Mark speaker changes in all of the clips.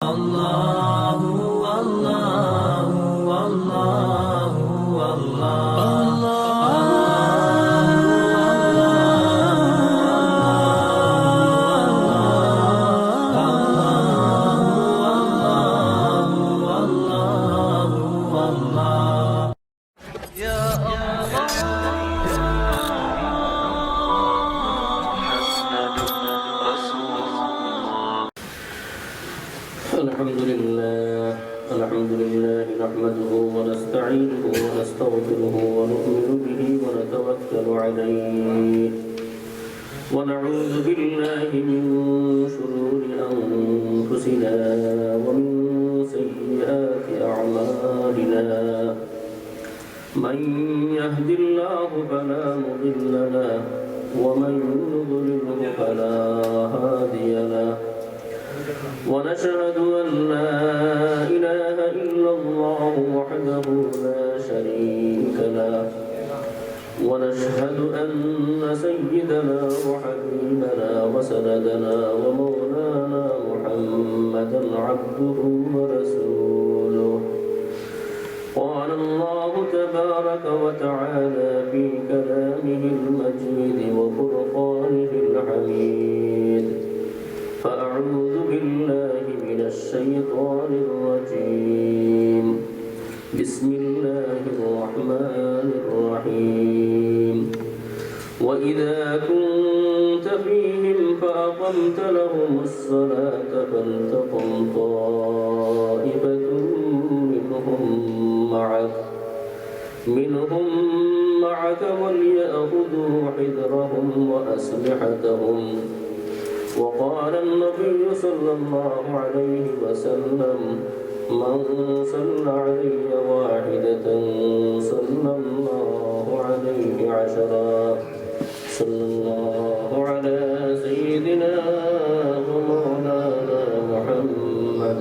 Speaker 1: Allahu Allahu Allahu Allah
Speaker 2: الحمد لله نحمده ونستعينه ونستغفره ونؤمن به ونتوكل عليه ونعوذ بالله من شرور أنفسنا ومن سيئات أعمالنا من يهد الله فلا مضل له ومن يضلله فلا هادي له ونشهد أن لا إله إلا الله وحده لا شريك له ونشهد أن سيدنا وحبيبنا وسندنا ومولانا محمدا عبده ورسوله قال الله تبارك وتعالى في كلامه المجيد وفرقانه الحميد فأعوذ بالله من الشيطان الرجيم بسم الله الرحمن الرحيم وإذا كنت فيهم فأقمت لهم الصلاة فلتقم طائفة منهم معك وليأخذوا حذرهم وأسلحتهم وقال النبي صلى الله عليه وسلم من صلى علي واحدة صلى الله عليه عشرا صلى الله على سيدنا ومولانا محمد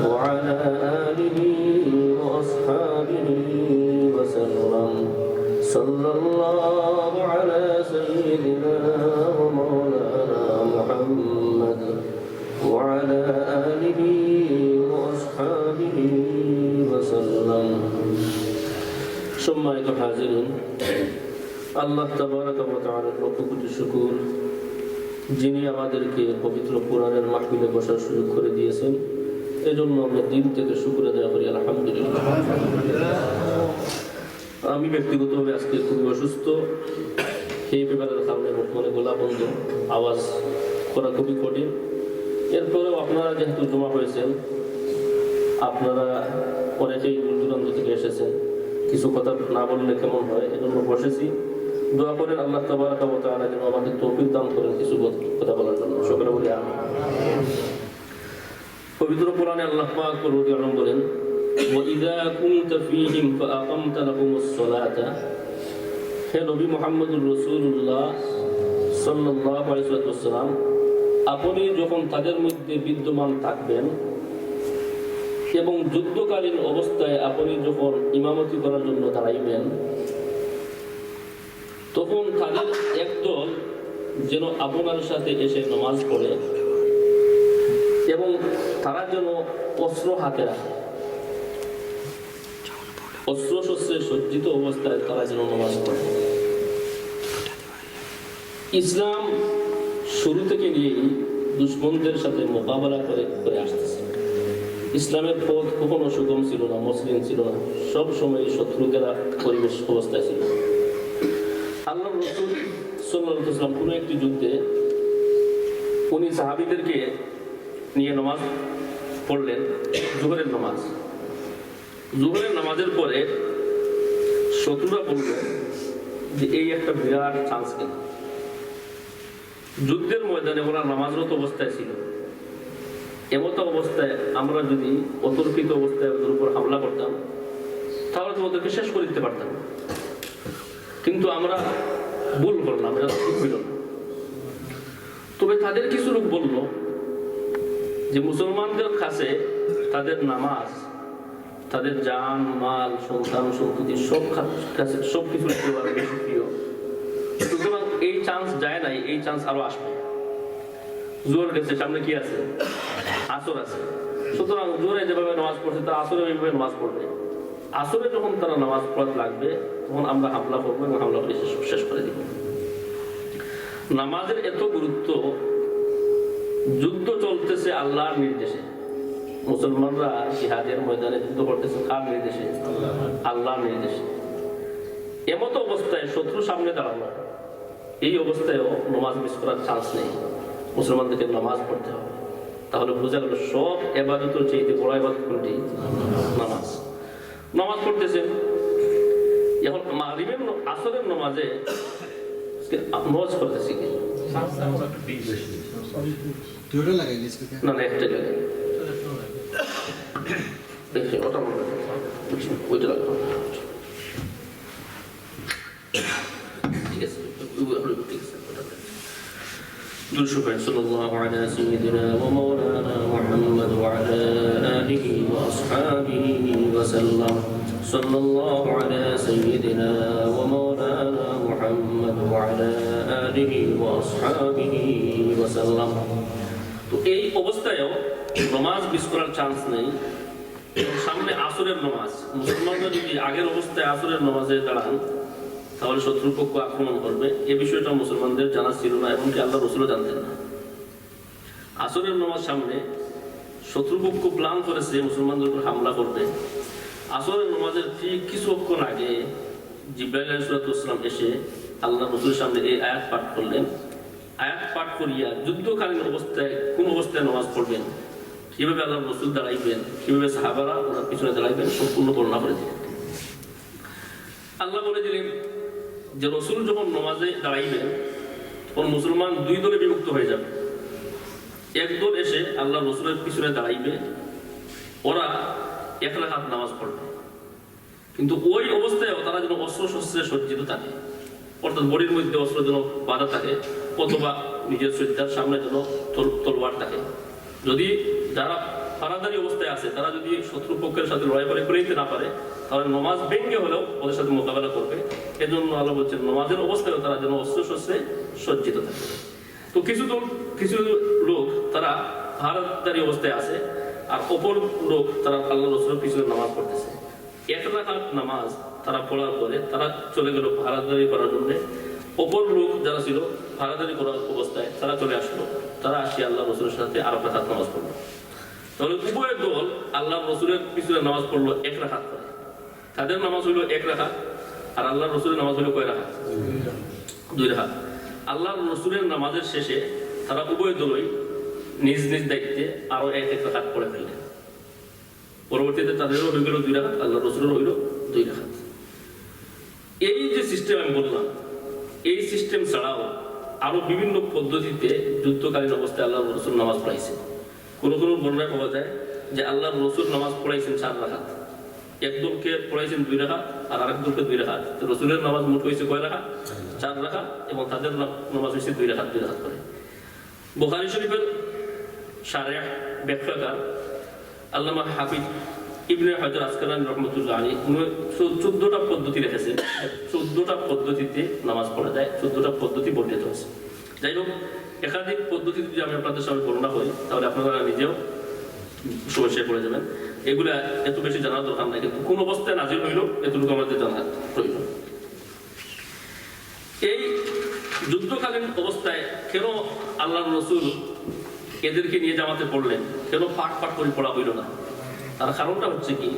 Speaker 2: وعلى آله وأصحابه وسلم صلى الله على سيدنا ومولانا محمد وعلى آله وأصحابه وسلم সম্মানিত হাজিরিন আল্লাহ তাবারাকা ওয়া তাআলার লক্ষ কোটি শুকর যিনি আমাদেরকে পবিত্র কোরআনের মাহফিলে বসার সুযোগ করে দিয়েছেন এজন্য আমরা দিল থেকে শুকর আদায় করি আলহামদুলিল্লাহ। আমি ব্যক্তিগতভাবে আজকে খুবই অসুস্থ, এই পেপারের কারণে বর্তমানে গলা বন্ধ, আওয়াজ করা খুবই কঠিন। এরপরেও আপনারা যেহেতু জমা হয়েছেন, আপনারা অনেকেই দূর দূরান্ত থেকে এসেছেন, কিছু কথা না বললে কেমন হয়, এজন্য বসেছি। দোয়া করেন আল্লাহ তাবারাকা ওয়া তাআলা যেন আমাদের তৌফিক দান করেন কিছু কথা বলার জন্য। সকলে বলি আমিন। পবিত্র কোরআনে আল্লাহ পাক রব্বুল বলেন وَإِذَا كُنْتَ فِيهِمْ فَأَقَمْتَ لَهُمُ الصَّلَاةَ হে নবী মুহাম্মদুর রাসূলুল্লাহ সাল্লাল্লাহু আলাইহি ওয়াসাল্লাম, আপনি যখন তাদের মধ্যে বিদ্যমান থাকবেন এবং যুদ্ধকালীন অবস্থায় আপনি যখন ইমামতি করার জন্য দাঁড়াইবেন, তখন তাদের একদল যেন আপনার সাথে এসে নামাজ পড়ে এবং তারা যেন অস্ত্র হাতে রাখে, অস্ত্র শস্ত্রে সজ্জিত অবস্থায় তারা যেন নামাজ পড়ে। ইসলাম শুরু থেকে নিয়েই দুশমনদের সাথে মোকাবেলা করে আসতেছে। ইসলামের পথ কখনো সুগম ছিল না, মসৃণ ছিল না, সব সময় শত্রুকেরা পরিবেশ অবস্থায় ছিল। আল্লাহ রাসূল সাল্লাল্লাহু আলাইহি ওয়াসাল্লাম কোনো একটি যুদ্ধে উনি সাহাবীদেরকে নিয়ে নামাজ পড়লেন, জোহরের নামাজ। জোহরের নামাজের পরে শত্রুরা বলল যে এই একটা বিরাট চান্স কেন, যুদ্ধের ময়দানে ওরা নামাজরত অবস্থায় ছিল, এমত অবস্থায় আমরা যদি অতর্কিত অবস্থায় ওদের উপর হামলা করতাম তাহলে তো ওদেরকে শেষ করে দিতে পারতাম, কিন্তু আমরা ভুল করলাম, এটা ঠিক হইল না। তবে তাদের কিছু লোক বলল যে মুসলমানদের কাছে তাদের নামাজ, তাদের জান মাল সন্তান সম্পত্তি সব কিছু বেশি প্রিয়, সুতরাং এই চান্স যায় নাই, এই চান্স আরো আসবে। জোর গেছে, সামনে কি আছে? আসর আছে। সুতরাং জোরে যেভাবে নামাজ পড়ছে তারা আসরে এইভাবে নামাজ পড়বে। আসরে যখন তারা নামাজ পড়তে লাগবে তখন আমরা হামলা করবো এবং হামলা করে শেষ করে দিব। নামাজের এত গুরুত্ব, যুদ্ধ চলতেছে আল্লাহর নির্দেশে। মুসলমানরা জিহাদের ময়দানে যুদ্ধ করতেছে কার নির্দেশে? আল্লাহর নির্দেশে। এমতো অবস্থায় শত্রু সামনে দাঁড়ানো, এই অবস্থায়ও নামাজ মিস করার চান্স নেই। মুসলমানদেরকে নামাজ পড়তে হবে। তাহলে বোঝা গেল সব ইবাদতের চেয়ে বড় ইবাদত কোনটি? নামাজ। নামাজ পড়তেছেন, এখন মাগরিবের আসরের নামাজে নামাজ করতেছি কি না না একটা লাগে দেখি ওটা ওইটা লাগবে ঠিক আছে ঠিক আছে نشكر صلى الله على سيدنا ومولانا محمد وعلى آله وأصحابه وسلم صلى الله على سيدنا ومولانا محمد وعلى آله وأصحابه وسلم তো এই অবস্থায়ও নামাজ মিস করার চান্স নেই। সামনে আসরের নামাজ, মুসলমানরা যদি আগের অবস্থায় আসরের নামাজে দাঁড়ান তাহলে শত্রুপক্ষ আক্রমণ করবে। এ বিষয়টা মুসলমানদের জানা ছিল না, এমনকি আল্লাহ রসুলও জানতেন না। আসরের নামাজ সামনে, শত্রুপক্ষ প্ল্যান করেছে মুসলমানদের উপর হামলা করবে। আসরের নামাজের ঠিক কিছুক্ষণ আগে জিবরাইল আলাইহিস সালাম এসে আল্লাহ রসুলের সামনে এই আয়াত পাঠ করলেন। আয়াত পাঠ করিয়া যুদ্ধকালীন অবস্থায় কোন অবস্থায় নামাজ পড়বেন, কিভাবে আল্লাহ রসুল দাঁড়াইবেন, কিভাবে সাহাবারা ওনার পিছনে দাঁড়াইবেন, সম্পূর্ণ বর্ণনা করে দিলেন। আল্লাহ বলে দিলেন যে রসুল যখন নামাজে দাঁড়াইবেন তখন মুসলমান দুই দলে বিভক্ত হয়ে যাবে। এক দল এসে আল্লাহ রসুলের পিছনে দাঁড়াইবে, ওরা এক রাকাত নামাজ পড়বে, কিন্তু ওই অবস্থায় তারা যেন অস্ত্র শস্ত্রে সজ্জিত থাকে, অর্থাৎ বডির মধ্যে অস্ত্র যেন বাধা থাকে, অথবা নিজের শরীরের সামনে যেন তলোয়ার থাকে। যদি যারা ফারাদারি অবস্থায় আছে তারা যদি শত্রুপক্ষের সাথে লড়াই করে নিতে না পারে তাহলে নামাজ ভেঙে হলেও ওদের সাথে মোকাবেলা করবে। এজন্য আল্লাহ বলছেন নামাজের অবস্থায় তারা যেন অস্ত্র শস্ত্রে সজ্জিত থাকে। তো কিছু লোক তারা ফারাদারি অবস্থায় আছে, আর অপর লোক তারা আল্লাহ রসুলের পিছনে নামাজ পড়তেছে। এক রাকাত নামাজ তারা পড়ার পরে তারা চলে গেল ফারাদারি করার জন্য। অপর লোক যারা ছিল ফারাদারি করার অবস্থায় তারা চলে আসলো, তারা আসি আল্লাহ রসুলের সাথে আর রাকাত নামাজ পড়লো। তাহলে উভয় দল আল্লাহ রসুলের পিছনে নামাজ পড়লো এক রাকাত করে। তাদের নামাজ হইল এক রাকাত, আর আল্লাহ রসুলের নামাজ হইল কয় রাকাত? দুই রাকাত। আল্লাহ রসুলের নামাজের শেষে তারা উভয় দলই নিজ নিজ দায়িত্বে আরো এক রাকাত পড়ে ফেললেন। পরবর্তীতে তাদেরও হয়ে গেল দুই রাকাত, আল্লাহ রসুলের হইল দুই রাকাত। এই যে সিস্টেম আমি বললাম, এই সিস্টেম ছাড়াও আরো বিভিন্ন পদ্ধতিতে যুদ্ধকালীন অবস্থায় আল্লাহ রসুল নামাজ পড়াইছে। কোন কোন বর্ণনায় পাওয়া যায় যে আল্লাহ রসুল নামাজ পড়াইছেন 4 রাকাত, একদলকে পড়াইছেন 2 রাকাত আর আরেক দলকে 2 রাকাত। রসুলের নামাজ মোট হয়েছে কয় রাকাত? 4 রাকাত, এবং তাদের নামাজ হয়েছে 2 রাকাত 2 রাকাত করে। বুখারী শরীফের শারহ ব্যাখ্যাকার আল্লামা হাফিজ ইবনে হাজার আসকালানী রহমতুল্লাহ আলাইহি 14টা পদ্ধতি রেখেছেন। 14টা পদ্ধতিতে নামাজ পড়া যায়, 14টা পদ্ধতি বর্ণিত আছে। যাই হোক, একাধিক পদ্ধতি যদি আমি আপনাদের সামনে বর্ণনা করি তাহলে আপনারা নিজেও সমস্যায় পড়ে যাবেন। এগুলা এত বেশি জানার দরকার নাই, কিন্তু কোন অবস্থায় নাজিল হইল এতটুকু আমাদের জানার প্রয়োজন। এই যুদ্ধকালীন অবস্থায় কেন আল্লাহ রসুল এদেরকে নিয়ে জামাতে পড়লেন, কেন পাঠ পাঠ করে পড়া হইল না? তার কারণটা হচ্ছে কি,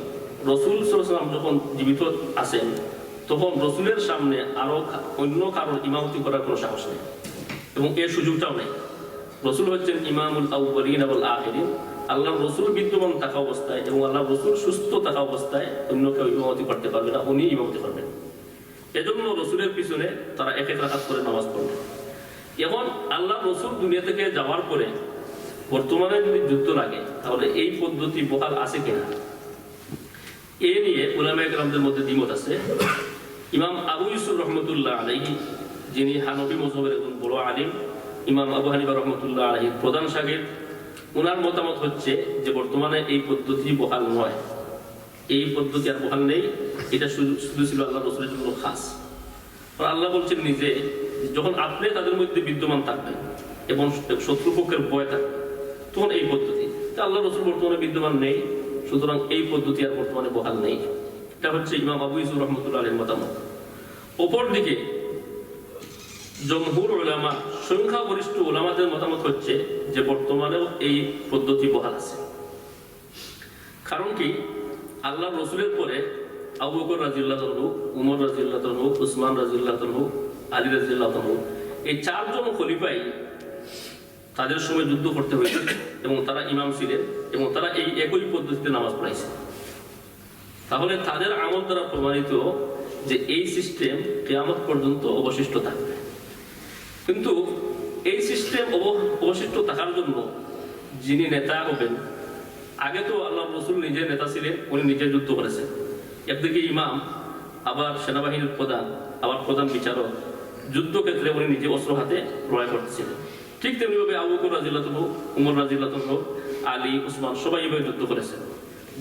Speaker 2: রসুল সাল্লাল্লাহু আলাইহি ওয়াসাল্লাম যখন জীবিত আছেন তখন রসুলের সামনে আরো অন্য কারোর ইমামতি করার কোনো সাহস নেই, এবং এর সুযোগটাও নেই। রসুল হচ্ছেন ইমামুল আউয়ালিন ওয়াল আখিরিন। আল্লাহ রসুল বিদ্যমান থাকা অবস্থায় এবং আল্লাহ রসুল সুস্থ থাকা অবস্থায় অন্য কেউ ইমামতি করতে পারবে না, উনি ইমামতি করবেন। এজন্য রসুলের পিছনে তারা এক এক রাকাত করে নামাজ পড়বেন। এখন আল্লাহ রসুল দুনিয়া থেকে যাওয়ার পরে বর্তমানে যদি যুদ্ধ লাগে তাহলে এই পদ্ধতি বহাল আছে কিনা, এ নিয়ে উলামায়ে কেরামদের মধ্যে দ্বিমত আছে। ইমাম আবু ইউসুফ রহমতুল্লাহ আলাইহি, যিনি হানফি মযহবের একজন বড় আলিম, ইমাম আবু হানিফা রহমতুল্লাহ আলাইহির প্রধান শাগির্দ, ওনার মতামত হচ্ছে যে বর্তমানে এই পদ্ধতি বহাল নয়, এই পদ্ধতি আর বহাল নেই, এটা শুধু ছিল আল্লাহ রসুলের জন্য খাস। আল্লাহ বলছেন নিজে, যখন আপনি তাদের মধ্যে বিদ্যমান থাকবেন এবং শত্রুপক্ষের ভয় থাকবে, তখন এই পদ্ধতি। আল্লাহ রসুল বর্তমানে বিদ্যমান নেই, সুতরাং এই পদ্ধতি আর বর্তমানে বহাল নেই। এটা হচ্ছে ইমাম আবু ইউসুফ রহমতুল্লাহ আলাইহির মতামত। অপরদিকে জমহুর উলামা, সংখ্যাগরিষ্ঠ উলামাদের মতামত হচ্ছে যে বর্তমানেও এই পদ্ধতি বহাল আছে। কারণ কি, আল্লাহ রসুলের পরে আবু বকর রাদিয়াল্লাহু আনহু, উমর রাদিয়াল্লাহু আনহু, উসমান রাদিয়াল্লাহু আনহু, আলী রাদিয়াল্লাহু আনহু, এই চারজন খলিফাই তাদের সময় যুদ্ধ করতে হয়েছে এবং তারা ইমাম ছিলেন এবং তারা এই একই পদ্ধতিতে নামাজ পড়াইছে। তাহলে তাদের আমল দ্বারা প্রমাণিত যে এই সিস্টেম কিয়ামত পর্যন্ত অবশিষ্ট থাকবে। কিন্তু এই সিস্টেম অবশিষ্ট থাকার জন্য যিনি নেতা হবেন, আগে তো আল্লাহ রসুল নিজে নেতা ছিলেন, উনি নিজে যুদ্ধ করেছেন। একদিকে ইমাম, আবার সেনাবাহিনীর প্রধান, আবার প্রধান বিচারক, যুদ্ধক্ষেত্রে উনি নিজে অস্ত্র হাতে লড়াই করতেছিলেন। ঠিক তেমনিভাবে আবু বকর রাদিয়াল্লাহু আনহু, উমর রাদিয়াল্লাহু আনহু, আলী, উসমান সবাই এভাবে যুদ্ধ করেছেন।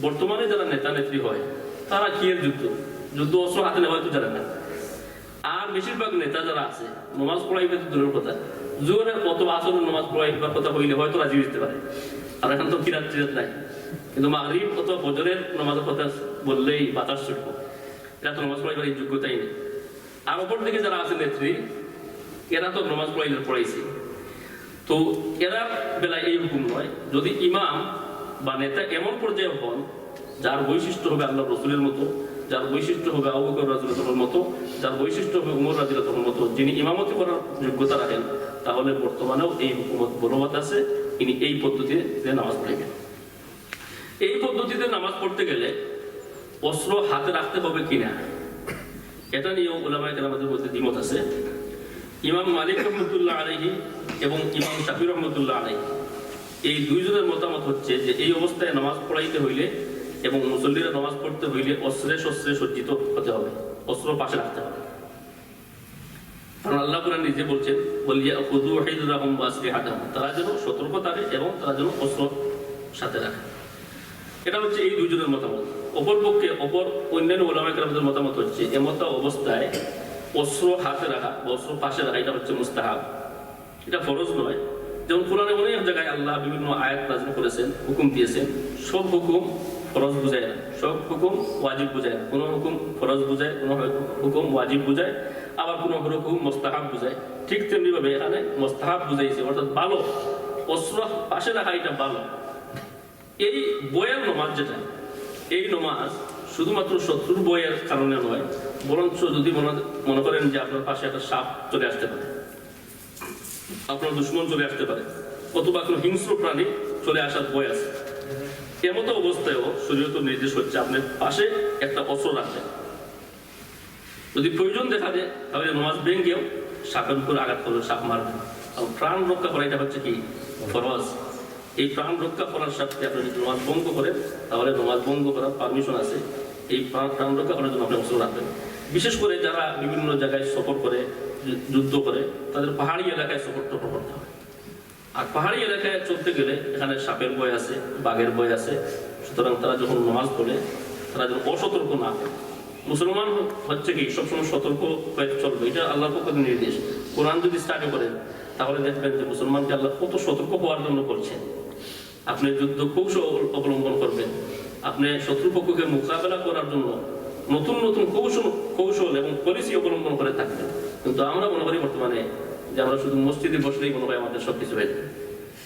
Speaker 2: বর্তমানে যারা নেতা নেত্রী হয় তারা কি এর যুদ্ধ অস্ত্র হাতে নেওয়া তো জানে না। আর বেশিরভাগ নেতা যারা আছে, নামাজ পড়াইবে তো দূরের কথা, জোরে কত আসরের নামাজ পড়াইবার কথা হইলে হয়তো রাজি হইতে পারে। আর এখন তো কিরাত টিরাত নাই, কিন্তু মাগরিব অথবা ফজরের নামাজের কথা বললেই বাতাস ছুটবো, এরা তো নামাজ পড়াইবার এই যোগ্যতাই নেই। আর অপর দিকে যারা আছে নেত্রী, এরা তো নামাজ পড়াইছে। তো এরা বেলায় এই হুকুম নয়, যদি ইমাম বা নেতা এমন পর্যায়ে হন যার বৈশিষ্ট্য হবে আল্লাহ রসুলের মতো, যার বৈশিষ্ট্য হবে আবু বকর রাদিয়াল্লাহু আনহুর মতো, যার বৈশিষ্ট্য হবে উমর রাদিয়াল্লাহু আনহুর মতো, যিনি ইমামতি করার যোগ্যতা রাখেন, তাহলে বর্তমানেও এই হুকুমত বলবৎ আছে, তিনি এই পদ্ধতিতে নামাজ পড়বেন। এই পদ্ধতিতে নামাজ পড়তে গেলে অস্ত্র হাতে রাখতে হবে কিনা, এটা নিয়েও উলামায়ে কেরামদের মধ্যে দ্বিমত আছে। ইমাম মালিক রহমতুল্লাহ আলাইহি এবং ইমাম শাফি রহমতুল্লাহ আলাইহি, এই দুইজনের মতামত হচ্ছে যে এই অবস্থায় নামাজ পড়াইতে হইলে এবং মুসল্লিরা নামাজ পড়তে হইলে অস্ত্রে শস্ত্রে সজ্জিত হতে হবে, অস্ত্র পাশে রাখতে হবে। কারণ আল্লাহ কোরআন নিজে বলছেন, ওয়ালিয়াখুযু হিযরাহুম ওয়া আসলিহাতাহুম, তারা যেন সতর্ক থাকে এবং তারা যেন অস্ত্র সাথে রাখে। এটা হচ্ছে এই দুইজনের মতামত। অপরপক্ষে অন্যান্য উলামায়ে কেরামদের মতামত হচ্ছে এমত অবস্থায় অস্ত্র হাতে রাখা, অস্ত্র পাশে রাখা, এটা হচ্ছে মুস্তাহাব, এটা ফরজ নয়। যেমন কোরআনে অনেক জায়গায় আল্লাহ বিভিন্ন আয়াত নাযিল করেছেন, হুকুম দিয়েছেন। সব হুকুম ফরজ বুঝায় না, সব হুকুম ওয়াজিব বুঝায় না। কোনো হুকুম ফরজ বুঝায়, কোনো হুকুম ওয়াজিব বুঝায়, আবার কোনো হুকুম মুস্তাহাব বুঝায়। ঠিক তেমনিভাবে এখানে মুস্তাহাব বুঝাইছে, অর্থাৎ ভালো, অস্ত্র পাশে রাখা এটা ভালো। এই বয়ের নমাজ যেটা, এই নমাজ শুধুমাত্র শত্রুর বয়ের কারণে নয়, বরঞ্চ যদি মনে করেন যে আপনার পাশে একটা সাপ চলে আসতে পারে, আপনার দুশ্মন চলে আসতে পারে, অথবা কোনো হিংস্র প্রাণী চলে আসার ভয় আছে, এমতো অবস্থায়ও শরীয়ত নির্দেশ হচ্ছে আপনার পাশে একটা অস্ত্র রাখবেন। যদি প্রয়োজন দেখা দেয় তাহলে নামাজ ভেঙেও সাপের উপর আঘাত করবে, সাপ মারবে। আর প্রাণ রক্ষা করা এটা হচ্ছে কি ফরজ। এই প্রাণ রক্ষা করার সাথে আপনি যদি নামাজ ভঙ্গ করেন তাহলে নামাজ ভঙ্গ করার পারমিশন আছে। এই প্রাণ রক্ষা করার জন্য আপনি অস্ত্র রাখবেন। বিশেষ করে যারা বিভিন্ন জায়গায় সফর করে, যুদ্ধ করে, তাদের পাহাড়ি এলাকায় সফর টফর করতে হয়। আর পাহাড়ি এলাকায় চলতে গেলে এখানে সাপের ভয় আছে, বাঘের ভয় আছে। সুতরাং তারা যখন নামাজ পড়ে তারা যেন অসতর্ক না হয়। মুসলমান হচ্ছে কি সবসময় সতর্ক হয়ে চলবে, এটা আল্লাহর পক্ষ থেকে নির্দেশ। কোরআন যদি স্টাডি করেন তাহলে দেখবেন যে মুসলমানকে আল্লাহ কত সতর্ক হওয়ার জন্য করছেন। আপনি যুদ্ধ কৌশল অবলম্বন করবেন, আপনি শত্রুপক্ষকে মোকাবেলা করার জন্য নতুন নতুন কৌশল এবং পলিসি অবলম্বন করে থাকবেন। কিন্তু আমরা মনে করি বর্তমানে যে আমরা শুধু মসজিদে বসলেই মনে হয় আমাদের সবকিছু হয়ে যাবে,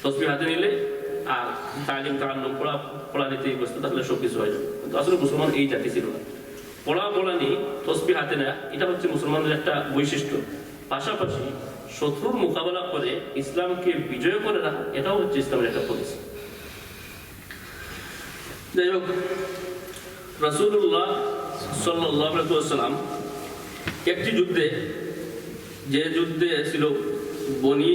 Speaker 2: তসবিহ হাতে নিলে আর তালিম তাআল্লুম পড়া নিতেই বসতে থাকলে সবকিছু হয়ে যাবে। কিন্তু আসলে মুসলমান এই জাতি ছিল না। পড়া নিয়ে তসবিহ হাতে নেয়া এটা হচ্ছে মুসলমানদের একটা বৈশিষ্ট্য। পাশাপাশি শত্রুর মোকাবেলা করে ইসলামকে বিজয় করে রাখা, এটাও হচ্ছে ইসলামের একটা পলিসি। যাই হোক, রাসূলুল্লাহ সাল্লাল্লাহু আলাইহি ওয়াসাল্লাম একটি যুদ্ধে, যে যুদ্ধে ছিল বনি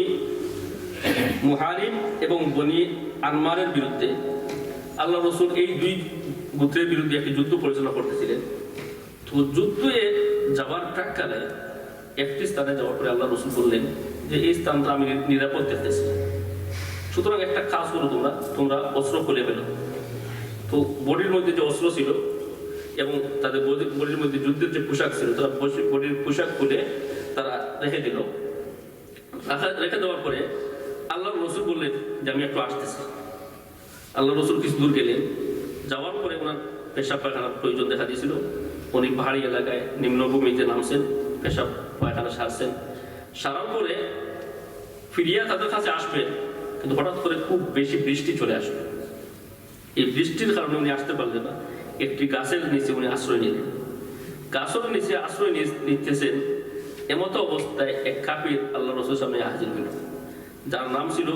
Speaker 2: মুহারিব এবং বনি আনমারের বিরুদ্ধে, আল্লাহ রসুল এই দুই গোত্রের বিরুদ্ধে একটি যুদ্ধ পরিচালনা করতেছিলেন। তো যুদ্ধে যাওয়ার প্রাককালে একটি স্থানে যাওয়ার পরে আল্লাহ রসুল বললেন যে এই স্থানটা আমি নিরাপদ দেখতেছি, সুতরাং একটা কাজ করো, তোমরা অস্ত্র খুলে ফেলো। তো বডির মধ্যে যে অস্ত্র ছিল এবং তাদের বডির মধ্যে যুদ্ধের যে পোশাক ছিল, তারা বডির পোশাক খুলে তারা রেখে দিল। রেখে দেওয়ার পরে আল্লাহ রসুল বললেন যে আমি একটু আসতেছি। আল্লাহ রসুল কিছু দূর গেলেন, যাওয়ার পরে ওনার পেশাব পায়খানার প্রয়োজন দেখা দিয়েছিল। উনি পাহাড়ি এলাকায় নিম্নভূমিতে নামছেন, পেশাব পায়খানা সারছেন। সারার পরে ফিরিয়া তাদের কাছে আসবেন, কিন্তু হঠাৎ করে খুব বেশি বৃষ্টি চলে আসবে। এই বৃষ্টির কারণে উনি আসতে পারলেন না। একটি গাছের নিচে উনি আশ্রয় নিলেন। গাছের নিচে আশ্রয় নিতেছেন, এমতো অবস্থায় এক কাফির আল্লাহ রসুলের সামনে হাজির হইল, যার নাম ছিল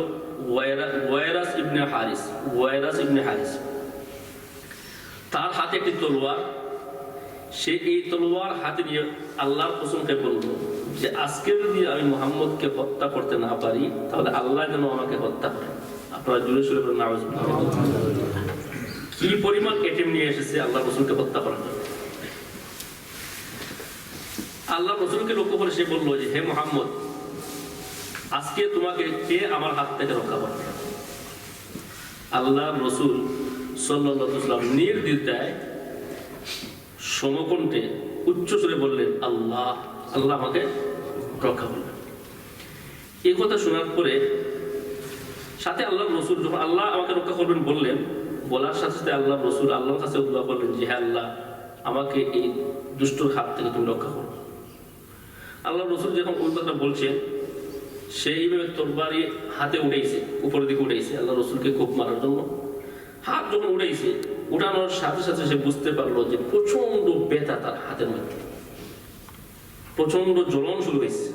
Speaker 2: ওয়াইরাস ইবনে হারিস। ওয়াইরাস ইবনে হারিস, তার হাতে একটি তলোয়ার। সে এই তলোয়ার হাতে নিয়ে আল্লাহর কসমকে বলল যে আজকে যদি আমি মুহাম্মদকে হত্যা করতে না পারি, তাহলে আল্লাহ যেন আমাকে হত্যা করে। আপনারা জোরে সোরে বলেন নাউজুবিল্লাহ। কি পরিমাণ এটিএম নিয়ে এসেছে আল্লাহ রসুলকে হত্যা করার জন্য। আল্লাহ রসুলকে লক্ষ্য করে সে বলল যে হে মুহাম্মদ, আজকে তোমাকে কে আমার হাত থেকে রক্ষা করবে? আল্লাহ রসুল সাল্লাল্লাহু আলাইহি ওয়াসাল্লাম নির্দ্বিধায় সমকণ্ঠে উচ্চ সুরে বললেন, আল্লাহ, আল্লাহ আমাকে রক্ষা করবে। এই কথা শোনার পরে সাথে আল্লাহ রসুল যখন আল্লাহ আমাকে রক্ষা করবেন বললেন, বলার সাথে সাথে আল্লাহ রসুল আল্লাহর কাছে দোয়া করলেন যে হে আল্লাহ, আমাকে এই দুষ্টর হাত থেকে তুমি রক্ষা করো। আল্লাহ রসুল যখন ওই কথাটা বলছেন, সেইভাবে তরবারি হাতে উঠেছে, উপরের দিকে উঠেছে আল্লাহ রসুলকে কোপ মারার জন্য। হাত যখন উঠেছে, উঠানোর সাথে সাথে সে বুঝতে পারলো যে প্রচন্ড ব্যথা তার হাতের মধ্যে, প্রচন্ড জ্বলন শুরু হয়েছে।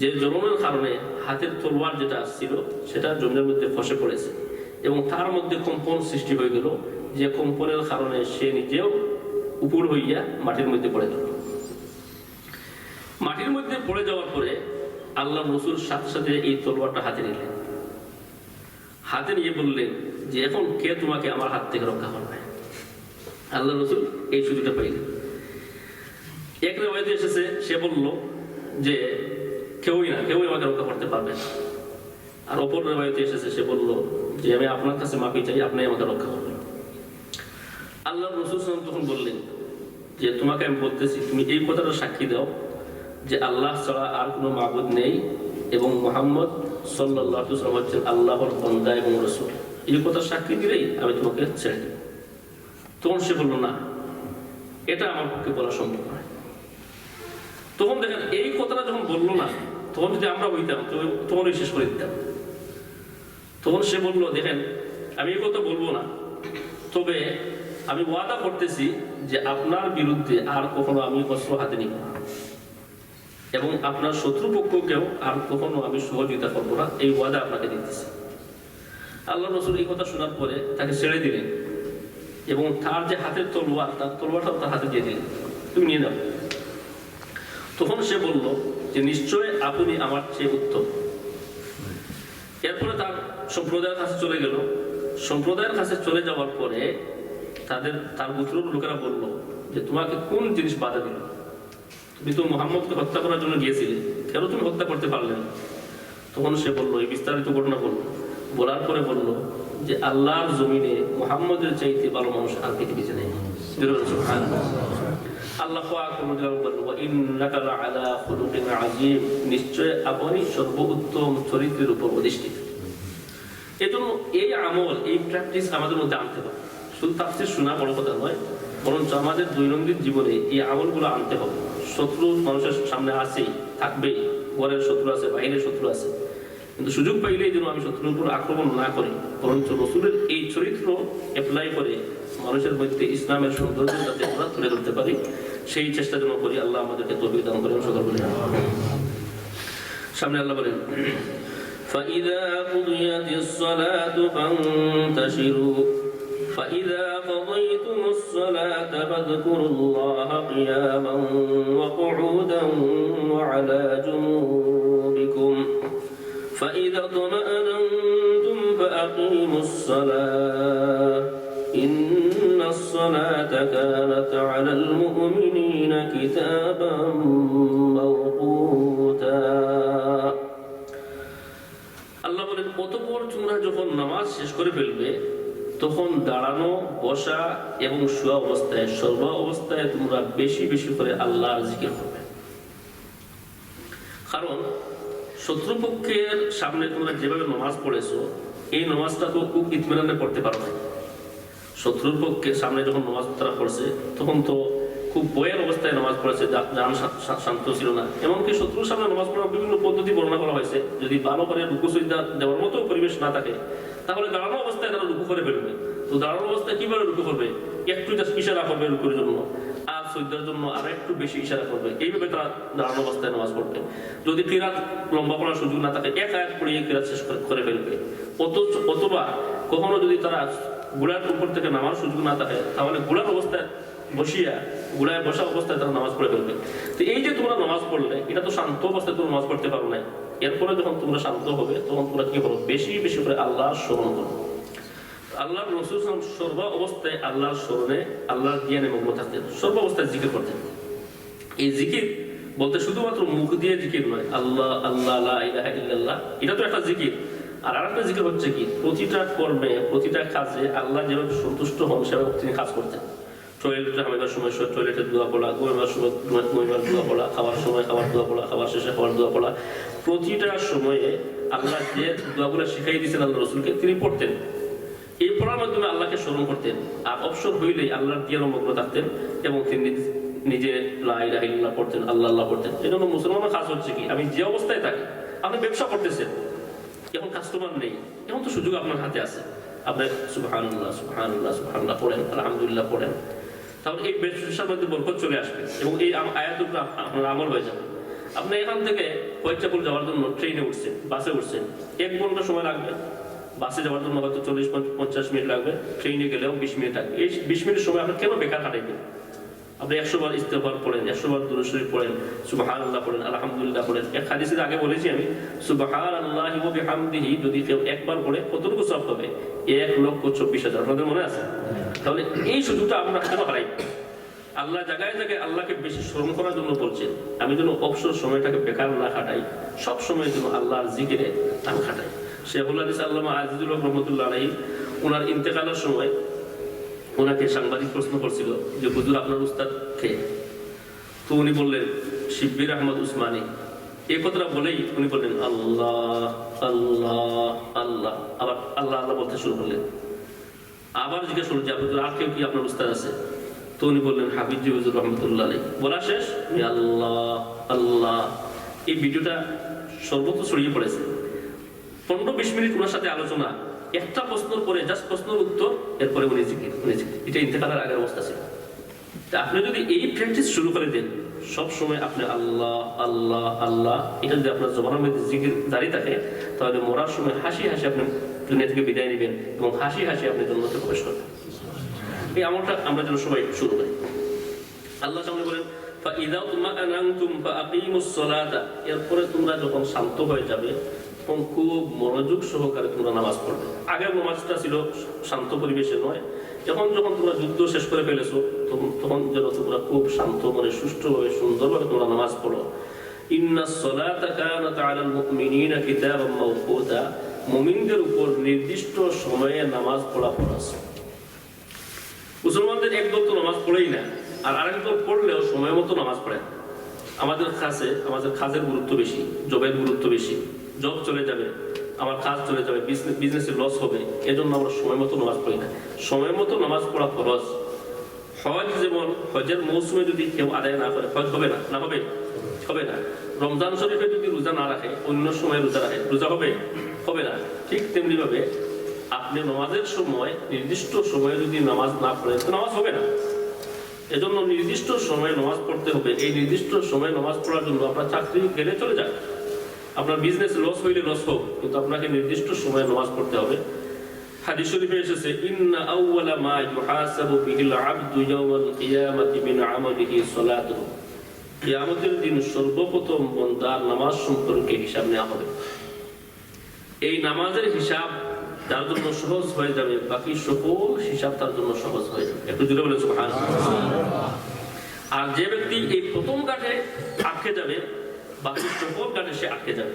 Speaker 2: যে জ্বলনের কারণে হাতের তলোয়ার যেটা ছিল সেটা জমির মধ্যে ফসে পড়েছে এবং তার মধ্যে কম্পন সৃষ্টি হয়ে গেল, যে কম্পনের কারণে সে নিজেও উপর হইয়া মাটির মধ্যে পড়ে গেল। মাটির মধ্যে পড়ে যাওয়ার পরে আল্লাহ রসুল সাথে সাথে এই তলোয়ারটা হাতে নিলেন। হাতে নিয়ে বললেন যে এখন কে তোমাকে আমার হাত থেকে রক্ষা করবে? আল্লাহ রসুল এই সুযোগটা পাইলেন। এক রেওয়ায়েতে এসেছে সে বলল যে কেউই আমাকে রক্ষা করতে পারবে না। আর অপর রেওয়ায়েতে এসেছে সে বলল যে আমি আপনার কাছে মাফি চাই, আপনি আমাকে রক্ষা করবেন। আল্লাহ রসুল তখন বললেন যে তোমাকে আমি বলতেছি, তুমি এই কথাটা সাক্ষী দাও যে আল্লাহ ছাড়া আর কোনো মাবুদ নেই এবং মুহাম্মদ সাল্লাল্লাহু আলাইহি ওয়াসাল্লাম হচ্ছেন আল্লাহর বান্দা এবং রাসূল। এই কথা সাক্ষী দিলেই আমি তোমাকে ছেড়ে দেব। তখন সে বলল না, এটা আমার পক্ষে বলা সম্ভব নয়। তখন দেখেন এই কথাটা যখন বললো না, তখন যদি আমরা হইতাম তখন শেষ করে দিতাম। তখন সে বলল দেখেন আমি এই কথা বলবো না, তবে আমি ওয়াদা করতেছি যে আপনার বিরুদ্ধে আর কখনো আমি অস্ত্র হাতে নিব না এবং আপনার শত্রুপক্ষকেও আর কখনো আমি সহযোগিতা করবো না, এই ওয়াদা আপনাকে দিতেছি। আল্লাহ রসুল এই কথা শোনার পরে তাকে ছেড়ে দিলেন এবং তার যে হাতের তলোয়ার, তার তলোয়ারটাও তার হাতে দিয়ে দিলেন, তুমি নিয়ে নাও। তখন সে বলল যে নিশ্চয় আপনি আমার চেয়ে উত্তম। এরপরে তার সম্প্রদায়ের কাছে চলে গেল। সম্প্রদায়ের কাছে চলে যাওয়ার পরে তার গোত্রের লোকেরা বলল যে তোমাকে কোন জিনিস বাধা দিল? তুমি তো মুহাম্মদকে হত্যা করার জন্য গিয়েছিলে, কেন তুমি হত্যা করতে পারলে না? তখন সে বলল, এই বিস্তারিত ঘটনা বললো। বলার পরে বলল যে আল্লাহর জমিনে মুহাম্মদের চাইতে ভালো মানুষ আর পৃথিবীতে নেই। আল্লাহ নিশ্চয় আপনি সর্বোত্তম চরিত্রের উপর অধিষ্ঠিত। এজন্য এই আমল, এই প্র্যাকটিস আমাদের মধ্যে আনতে হবে। শুধু তাফসীর শোনা বড় কথা নয়, বরঞ্চ আমাদের দৈনন্দিন জীবনে এই আমলগুলো আনতে হবে। শত্রু মানুষের সামনে আছেই, থাকবেই, ঘরের শত্রু আছে, বাইরের শত্রু আছে, কিন্তু সুযোগ পাইলেই যেন আমি শত্রুর উপর আক্রমণ না করি, বরঞ্চ রসুলের এই চরিত্র অ্যাপ্লাই করে মানুষের মধ্যে ইসলামের সৌন্দর্য যাতে আমরা তুলে ধরতে পারি, সেই চেষ্টা যেন করি। আল্লাহ আমাদেরকে তৌফিক দান করেন। সকল বলি সামনে আল্লাহ বলেন, فَإِذَا قُضِيَتِ الصَّلَاةُ فَإِذَا قَضَيْتُمُ الصَّلَاةَ فَاذْكُرُوا اللَّهَ قِيَامًا وَقُعُودًا وَعَلَى جُنُوبِكُمْ فَإِذَا اطْمَأْنَنْتُمْ فَأَقِيمُوا الصَّلَاةَ إِنَّ الصَّلَاةَ كَانَتْ عَلَى الْمُؤْمِنِينَ كِتَابًا موقوتا। আল্লাহ বলেন, অতঃপর তোমরা যখন নামাজ শেষ করে ফেলবে তখন দাঁড়ানো, বসা এবং শোয়া অবস্থায়, সর্ব অবস্থায় তোমরা বেশি বেশি করে আল্লাহর জিকির করবে। কারণ শত্রুপক্ষের সামনে তোমরা যেভাবে নামাজ পড়েছো এই নামাজটা তো খুব ইতমিনানে পড়তে পারো না। শত্রুর পক্ষের সামনে যখন নামাজ তারা পড়ছে তখন তো খুব ভয়ের অবস্থায় নামাজ পড়েছে, যান শান্ত ছিল না। এমনকি শত্রুর সামনে নামাজ পড়ার বিভিন্ন পদ্ধতি বর্ণনা করা হয়েছে। যদি ভালো করে রুকু সিজদা দেওয়ার মতো পরিবেশ না থাকে তাহলে দাঁড়ানো অবস্থায় তারা রুকু করে ফেলবে। তো দাঁড়ানো অবস্থায় কিভাবে রুকু করবে? একটু জাস্ট ইশারা করবে রুকুর জন্য, আর সিজদার জন্য আর একটু বেশি ইশারা করবে। এইভাবে তারা দাঁড়ানো অবস্থায় নামাজ পড়বে। যদি কিরাত লম্বা পড়ার সুযোগ না থাকে এক আয়াত পড়িয়ে কিরাত শেষ করে ফেলবে। অথবা কখনো যদি তারা ঘোড়ার উপর থেকে নামার সুযোগ না থাকে তাহলে ঘোড়ার অবস্থায় ঘোড়ায় বসা অবস্থায় তারা নামাজ পড়ে ফেলবে। তো এই যে তোমরা নামাজ পড়লে এটা তো শান্ত অবস্থায় তোমরা নামাজ পড়তে পারো নাই। এরপরে যখন তোমরা শান্ত হবে তখন তোমরা কি করো? বেশি বেশি করে আল্লাহর স্মরণ করো। আল্লাহর রাসূল সর্ব অবস্থায় আল্লাহর স্মরণে আল্লাহর জ্ঞানে মগ্ন থাকতেন, সর্ব অবস্থায় জিকির করতেন। এই জিকির বলতে শুধুমাত্র মুখ দিয়ে জিকির নয়, আল্লাহ আল্লাহ লা ইলাহা ইল্লাল্লাহ এটা তো একটা জিকির। আর আরেকটা জিকির হচ্ছে কি, প্রতিটা কর্মে প্রতিটা কাজে আল্লাহ যেভাবে সন্তুষ্ট হন সেভাবে তিনি কাজ করতেন। টয়লেটে হামাইবার সময় টয়লেটের দোয়া পড়া, ঘুমাবার সময় ঘুমাইবার দোয়া পড়া, খাওয়ার সময় খাবার দোয়া পড়া, খাবার শেষে খাবার দোয়া পড়া, প্রতিটা সময়ে আল্লাহ যে দোয়াগুলো শিখাই দিয়েছেন আল্লাহ রসুলকে তিনি পড়তেন। এই পড়ার মাধ্যমে আল্লাহকে স্মরণ করতেন। আর অবসর হইলেই আল্লাহর দিয়ে মগ্ন থাকতেন এবং তিনি নিজে লা ইলাহা ইল্লাল্লাহ পড়তেন, আল্লাহ আল্লাহ পড়তেন। এই জন্য মুসলমানের কাজ হচ্ছে কি, আমি যে অবস্থায় থাকি, আপনি ব্যবসা করতেছেন, এখন কাস্টমার নেই, এখন তো সুযোগ আপনার হাতে আছে, আপনি সুবহানাল্লাহ সুবহানাল্লাহ সুবহানাল্লাহ পড়েন, আলহামদুলিল্লাহ পড়েন, তাহলে এই ব্যবসার মধ্যে বরকত চলে আসবে এবং এই আয়াতগুলো আপনার আমল হয়ে যাবে। আপনি এখান থেকে হোয়াইটচাপল যাওয়ার জন্য ট্রেনে উঠছেন, বাসে উঠছেন, 1 ঘন্টা সময় লাগবে। বাসে যাওয়ার জন্য হয়তো 40-50 মিনিট লাগবে, ট্রেনে গেলেও 20 মিনিট লাগবে। এই 20 মিনিট সময় আপনি কেন বেকার কাটাইবেন? আপনি 100 বার ইস্তেগফার পড়েন, 100 বার দুরূদ শরীফ পড়েন, সুবহানাল্লাহ পড়েন, আলহামদুলিল্লাহ পড়েন। এক হাদিসে আগে বলেছি আমি, সুবহানাল্লাহি ওয়া বিহামদিহি যদি কেউ একবার পড়ে কতটুকু সওয়াব হবে? 1,24,000। আপনাদের মনে আছে? তাহলে এই সুযোগটা আমরা কেন হারাই? আল্লাহ জায়গায় জায়গায় আল্লাহকে বেশি স্মরণ করার জন্য বলছেন, আমি যেন অবসর সময়টাকে বেকার না কাটাই, সব সময় যেন আল্লাহর জিকিরে আমি কাটাই। শেখুল হাদিস আল্লামা আজিজুল হক রহমতুল্লাহ আলাইহি ওনার ইন্তেকালের সময় ওনাকে সাংবাদিক প্রশ্ন করছিল যে হুজুর আপনার উস্তাদ কে? তো উনি বললেন শিব্বির আহমদ উসমানী। এই কথাটা বলেই উনি বললেন আল্লাহ আল্লাহ আল্লাহ, আবার আল্লাহ আল্লাহ বলতে শুরু করলেন। আবার জিজ্ঞেস করলেন যে হুজুর আর কেউ কি আপনার উস্তাদ আছে? তো উনি বললেন হাবিবজি হুজুর রহমতুল্লাহ আলাইহি। বলা শেষ, আল্লাহ আল্লাহ। এই ভিডিওটা সর্বত্র ছড়িয়ে পড়েছে। 15-20 মিনিট ওনার সাথে আলোচনা, একটা প্রশ্নের পরে জাস্ট প্রশ্নের উত্তর, এরপরে উনি জিকির। এটা ইন্তেকালের আগের অবস্থা ছিল। তা আপনি যদি এই প্র্যাকটিস শুরু করে দেন, সব সময় আপনি আল্লাহ আল্লাহ আল্লাহ, এটা যদি আপনার জবানের মধ্যে জিকির জারি থাকে, তাহলে মরার সময় হাসি হাসি আপনি দুনিয়া থেকে বিদায় নেবেন এবং হাসি হাসি আপনি জান্নাতে প্রবেশ করবেন। এই আমলটা আমরা যেন সবাই শুরু করি। আল্লাহ সামনে বলেন ফাইযা তুমাআনানতুম ফাআকিমুস সালাতা, এরপরে তোমরা যখন শান্ত হয়ে যাবে তখন খুব মনোযোগ সহকারে তোমরা নামাজ পড়বে। আগের নামাজটা ছিল শান্ত পরিবেশে নয়, যখন তোমরা যুদ্ধ শেষ করে ফেলেছো তখন যেন তোমরা খুব শান্ত মনে সুষ্ঠুভাবে সুন্দরভাবে তোমরা নামাজ পড়ো। ইন্নাস সালাতা কানাত আলাল মুমিনিনা কিতাবাম মাওকুতা, মুমিনদের উপর নির্দিষ্ট সময়ে নামাজ পড়া ফরজ। মুসলমানদের একদল তো নামাজ পড়েই না, আর আরেক দল পড়লেও সময় মতো নামাজ পড়ে। আমাদের কাজের গুরুত্ব বেশি, জবের গুরুত্ব বেশি, জব চলে যাবে, আমার কাজ চলে যাবে, বিজনেসের লস হবে, এজন্য আমরা সময় মতো নামাজ পড়ি না। সময় মতো নামাজ পড়া ফরজ। হজ যেমন হজের মৌসুমে যদি কেউ আদায় না করে হজ হবে না, না হবে হবে না। রমজান শরীফে যদি রোজা না রাখে, অন্য সময় রোজা রাখে, রোজা হবে হবে না। ঠিক তেমনি ভাবে আপনি নামাজের সময় নির্দিষ্ট সময়ে যদি নামাজ না পড়েন তো নামাজ হবে না। এজন্য নির্দিষ্ট সময়ে নামাজ পড়তে হবে। এই নির্দিষ্ট সময়ে নামাজ পড়ার জন্য আপনার চাকরি গেলে চলে যাক, আপনার বিজনেস লস হইলে লস হোক, কিন্তু আপনাকে নির্দিষ্ট সময়ে নামাজ পড়তে হবে। হাদিস শরীফে এসেছে ইন্না আউওয়ালা মা ইউহাসাবু বিহিল আবদু ইয়াওমাল কিয়ামাতি মিন আমালিহি সালাতুহু, কিয়ামতের দিন সর্বপ্রথম বান্দার নামাজ সম্পর্কে হিসাব নেওয়া হবে। এই নামাজের হিসাব তার জন্য সহজ হয়ে যাবে, বাকি সকল হিসাব তার জন্য সহজ হয়ে যাবে। একটু জোরে বলেন সুবহানাল্লাহ। আর যে ব্যক্তি এই প্রথম কাঠে আটকে যাবে, বাকি সকল কাঠে সে আটকে যাবে।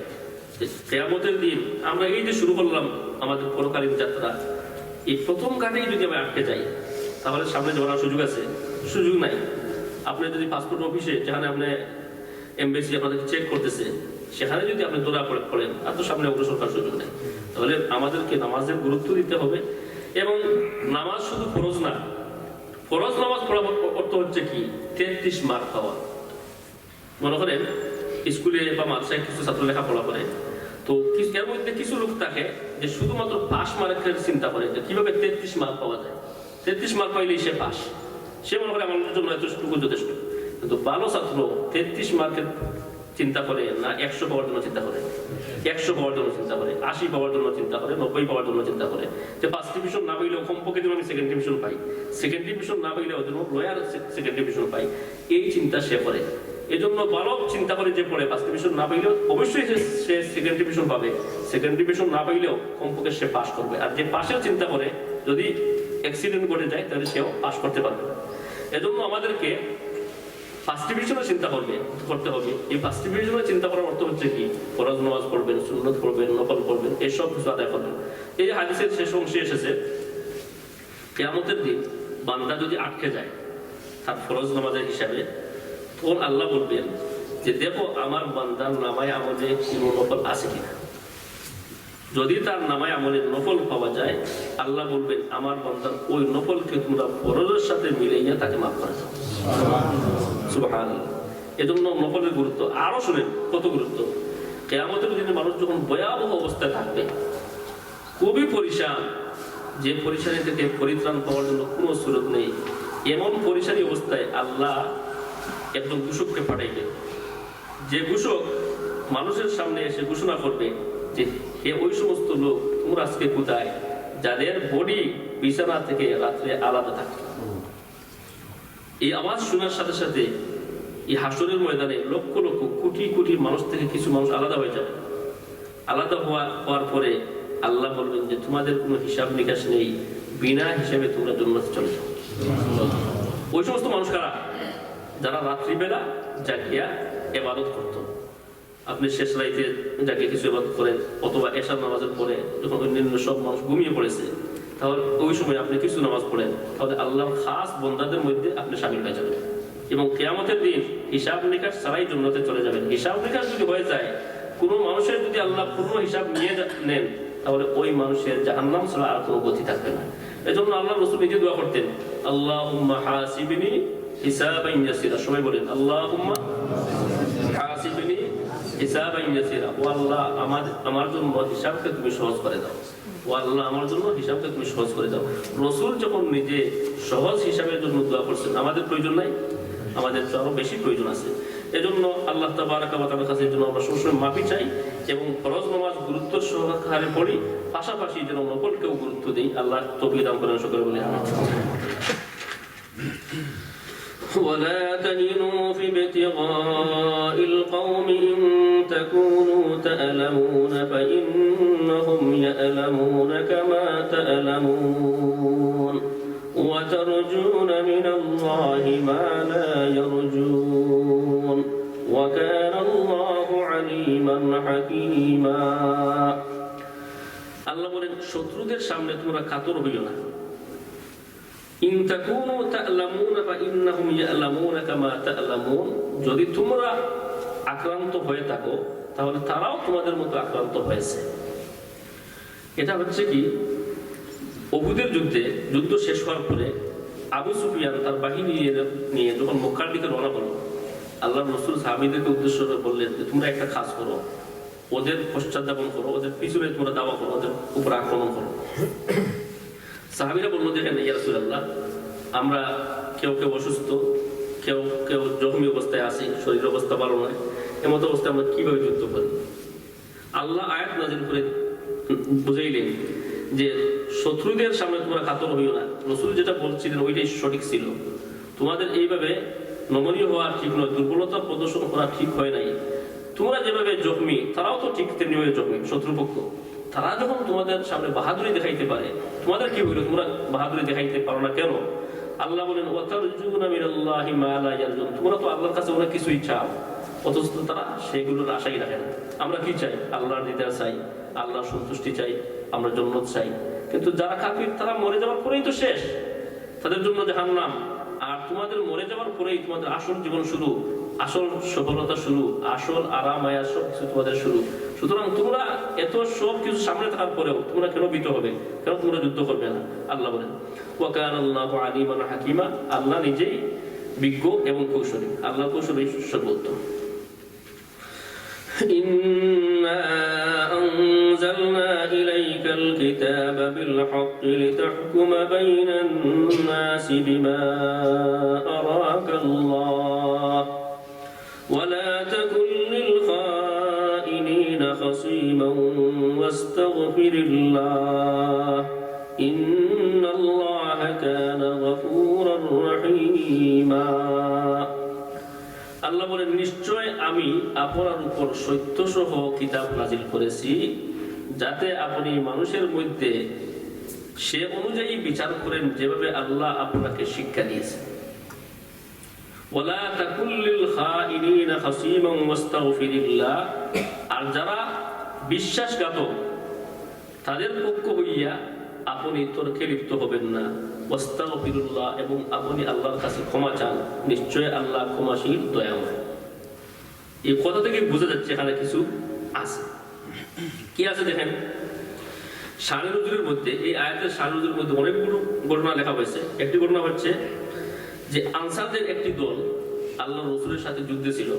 Speaker 2: কিয়ামতের দিন আমরা এই যে শুরু করলাম আমাদের পরকালীন যাত্রা, এই প্রথম কাঠেই যদি আমি আটকে যাই তাহলে সামনে যাওয়ার সুযোগ আছে? সুযোগ নাই। আপনি যদি পাসপোর্ট অফিসে, যেখানে আপনি এমবেসি আপনাদেরকে চেক করতেছে, সেখানে যদি আপনি দৌড়া পড়েন আর তো সামনে অগ্রসর করার সুযোগ নেই। তাহলে আমাদেরকে নামাজের গুরুত্ব দিতে হবে। এবং নামাজ শুধু ফরজ না, ফরজ নামাজ পড়ার অর্থ হচ্ছে কি 33 মার্ক পাওয়া। মনে করেন স্কুলে বা মাদ্রাসায় কিছু ছাত্র লেখাপড়া করে, তো এর মধ্যে কিছু লোক থাকে যে শুধুমাত্র পাস মার্কের চিন্তা করে যে কিভাবে 33 মার্ক পাওয়া যায়, 33 মার্ক পাইলেই সে পাস, সে মনে করে আমার জন্য এতটুকু যথেষ্ট। কিন্তু ভালো ছাত্র 33 মার্কের চিন্তা করে না, 100 পাওয়ার জন্য চিন্তা করে, 100 পাওয়ার জন্য চিন্তা করে, 80 পাওয়ার জন্য চিন্তা করে, 90 পাওয়ার জন্য চিন্তা করে, যে ফার্স্ট ডিভিশন না পাইলেও কমপক্ষে যেন আমি সেকেন্ড ডিভিশন পাই, সেকেন্ড ডিভিশন না পাইলেও যেন লোয়ার সেকেন্ড ডিভিশন পাই, এই চিন্তা সে করে। এই জন্য ভালো চিন্তা করে যে পড়ে ফার্স্ট ডিভিশন না পাইলেও অবশ্যই সে সেকেন্ড ডিভিশন পাবে, সেকেন্ড ডিভিশন না পাইলেও কমপক্ষে সে পাস করবে। আর যে পাশের চিন্তা করে যদি অ্যাক্সিডেন্ট ঘটে যায় তাহলে সেও পাস করতে পারবে। এজন্য আমাদেরকে ফার্স্ট ডিভিশনের চিন্তা করতে হবে। এই ফার্স্ট ডিভিশনের চিন্তা করার অর্থ হচ্ছে কি ফরজ নামাজ পড়বেন, সুন্নত পড়বেন, নফল পড়বেন, এসব কিছু আদায় করবেন। এই যে হাদিসের শেষ অংশে এসেছে কিয়ামতের দিন বান্দা যদি আটকে যায় তার ফরজ নামাজের হিসাবে, তখন আল্লাহ বলবেন যে দেখো আমার বান্দার নামায় আমলে কোনো নফল আছে কিনা। যদি তার নামায় আমলে নফল পাওয়া যায়, আল্লাহ বলবেন আমার বান্দার ওই নফলকে তোমরা ফরজের সাথে মিলাইয়া তাকে মাফ করে দাও। সুবহানাল্লাহ। এজন্য নফলের গুরুত্ব আরো শুনেন কত গুরুত্ব। কিয়ামতের দিনে মানুষ যখন ভয়াবহ অবস্থায় থাকবে, খুবই পরিশান, যে পরিশানি থেকে পরিত্রাণ পাওয়ার জন্য কোনো সুযোগ নেই, এমন পরিশানি অবস্থায় আল্লাহ একজন ঘোষককে পাঠাইবেন, যে ঘোষক মানুষের সামনে এসে ঘোষণা করবে যে হে ওই সমস্ত লোক তোমরা আজকে কোথায় যাদের বডি বিছানা থেকে রাত্রে আলাদা থাকে। এই আওয়াজ শোনার সাথে সাথে এই হাসরের ময়দানে লক্ষ লক্ষ কোটি কোটি মানুষ থেকে কিছু মানুষ আলাদা হয়ে যাবে। আলাদা হওয়ার পরে আল্লাহ বলবেন যে তোমাদের কোনো হিসাব নিকাশ নেই, বিনা হিসাবে তোমরা জান্নাতে চলে যাও। ওই সমস্ত মানুষ কারা? যারা রাত্রিবেলা জাগিয়া ইবাদত করত। আপনি শেষ রাইতে জাগিয়ে কিছু ইবাদত করেন, অথবা এশার নামাজের পরে যখন অন্যান্য সব মানুষ ঘুমিয়ে পড়েছে, তাহলে ওই সময় আপনি কিছু নামাজ পড়েন, তাহলে আল্লাহর খাস বন্দাদের মধ্যে আপনি শামিল হয়ে যাবেন। এবং কিয়ামতের দিন হিসাব নিকাশ ছাড়াই জান্নাতে চলে যাবেন। হিসাব নিকাশ যদি হয়ে যায়, কোনো মানুষের যদি আল্লাহ পূর্ণ হিসাব নিয়ে নেন, তাহলে ওই মানুষের জাহান্নাম ছাড়া আর কোনো গতি থাকবে না। এজন্য আল্লাহ রাসূল নিজে দোয়া করতেন, আল্লাহুম্মা হাসিবনি হিসাবান ইয়াসিরা। সবাই বলেন আল্লাহুম্মা হাসিবনি হিসাবান ইয়াসিরা। ও আল্লাহ আমার জন্য হিসাবকে তুমি সহজ করে দাও, ও আল্লাহ আমার জন্য হিসাবকে তুমি সহজ করে দাও। রাসূল যখন নিজে সহজ হিসাবের জন্য দোয়া করছেন, আমাদের প্রয়োজন নাই? আমাদের তো আরো বেশি প্রয়োজন আছে। এজন্য আল্লাহ তাবারাকা ওয়া তাআলার কাছে যেন আমরা সবসময় মাফি চাই এবং ফরজ নামাজ গুরুত্ব সহকারে পড়ি, পাশাপাশি যেন নফলকেও গুরুত্ব দিই। আল্লাহ তৌফিক দান করেন সকলে বলি আমিন। ولا تهنوا في ابتغاء القوم إن تكونوا تألمون فإنهم يألمون كما تألمون وترجون من الله ما لا يرجون وكان الله عليما حكيما। আল্লাহ বলেন শত্রুদের সামনে তোমরা কাতর হইও না। ইন তাকুনু তা'লামুনা ফাইন্নাহুম ইয়া'লামুনা কামা তা'লামুন, যদি তোমরা আক্রান্ত হয়ে থাকো তাহলে তারাও তোমাদের মতো আক্রান্ত হয়েছে। এটা হচ্ছে কি উহুদের যুদ্ধ শেষ হওয়ার পরে আবু সুফিয়ান তার বাহিনী নিয়ে যখন মক্কার দিকে রওনা হলো, আল্লাহর রাসূল সাহাবীদেরকে উদ্দেশ্য করে বললেন যে তোমরা একটা কাজ করো, ওদের পশ্চাৎধাবন করো, ওদের পিছনে তোমরা দাওয়া করো, ওদের উপর আক্রমণ করো। সাহাবীরা বলল, দেখেন ইয়া রাসূলুল্লাহ, আমরা কেউ কেউ অসুস্থ, কেউ কেউ জখমি অবস্থায় আছি, শরীর অবস্থা ভালো নয়, এমত অবস্থায় আমরা কিভাবে যুদ্ধ করি? আল্লাহ আয়াত নাযিল করে বুঝাইলেন যে শত্রুদের সামনে তোমরা কাতর হইও না। রাসূল যেটা বলছিলেন ওইটাই সঠিক ছিল। তোমাদের এইভাবে নমনীয় হওয়া ঠিক নয়, দুর্বলতা প্রদর্শন করা ঠিক হয় নাই। তোমরা যেভাবে জখমি, তারাও তো ঠিক তেমনিভাবে জখমি শত্রুপক্ষ। তারা যখন তোমাদের সামনে বাহাদুরি দেখাইতে পারে, তোমাদের কি হইল? তোমরা বাহাদুরি দেখাইতে পারো না কেন? আল্লাহ বলেন ওয়াতারজুনা মিনাল্লাহি মা লা ইয়ারজুন, তোমরা তো আল্লাহর কাছে অনেক কিছুই চাও, অথচ তারা সেগুলোর আশাই রাখে না। আমরা কি চাই? আল্লাহর দিদার চাই, আল্লাহর সন্তুষ্টি চাই, আমরা জান্নাত চাই। কিন্তু যারা কাফির তারা মরে যাওয়ার পরেই তো শেষ, তাদের জন্য জাহান্নাম। আর তোমাদের মরে যাওয়ার পরেই তোমাদের আসল জীবন শুরু। আসল সফলতা শুরু, আসল আরাম আয়াস সব কিছু তোমাদের শুরু। সুতরাং তোমরা এত সব কিছু সামনে থাকার পরেও তোমরা কেন ভীত হবে, কেন তোমরা যুদ্ধ করবে না? আল্লাহ বলেন ওয়া কানা আল্লাহু আলিমান হাকিমা, আল্লাহ নিজেই বিজ্ঞ এবং কৌশলী, আল্লাহ কৌশলী সর্বোত্তম। إنا أنزلنا إليك الكتاب بالحق لتحكم بين الناس بما أراك الله ولا تكن للخائنين خصيما واستغفر الله إن الله كان غفورا رحيما। আল্লাহ বলেন নিশ্চয় আমি আপনার উপর সত্যসহ কিতাব নাজিল করেছি যাতে আপনি মানুষের মধ্যে সে অনুযায়ী বিচার করেন যেভাবে আল্লাহ আপনাকে শিক্ষা দিয়েছেন। ওয়ালা তাকুল লিল খাইনিনা খাসীমান ওয়াস্তাগফিরিল্লাহ, আর যারা বিশ্বাসঘাতক তাদের পক্ষ হইয়া আপনি তর্কে লিপ্ত হবেন না। ওয়াস্তাগফিরুল্লাহ, এবং আপনি আল্লাহর কাছে ক্ষমা চান, নিশ্চয় আল্লাহ ক্ষমাশীল দয়াময়। এই কথা থেকে বোঝা যাচ্ছে এখানে কিছু আছে। কি আছে দেখেন, শানে নজরুলের মধ্যে, এই আয়াতের শানে নজরুলের মধ্যে অনেকগুলো ঘটনা লেখা হয়েছে। একটি ঘটনা হচ্ছে যে আনসারদের একটি দল আল্লাহ রসুলের সাথে যুদ্ধে ছিল।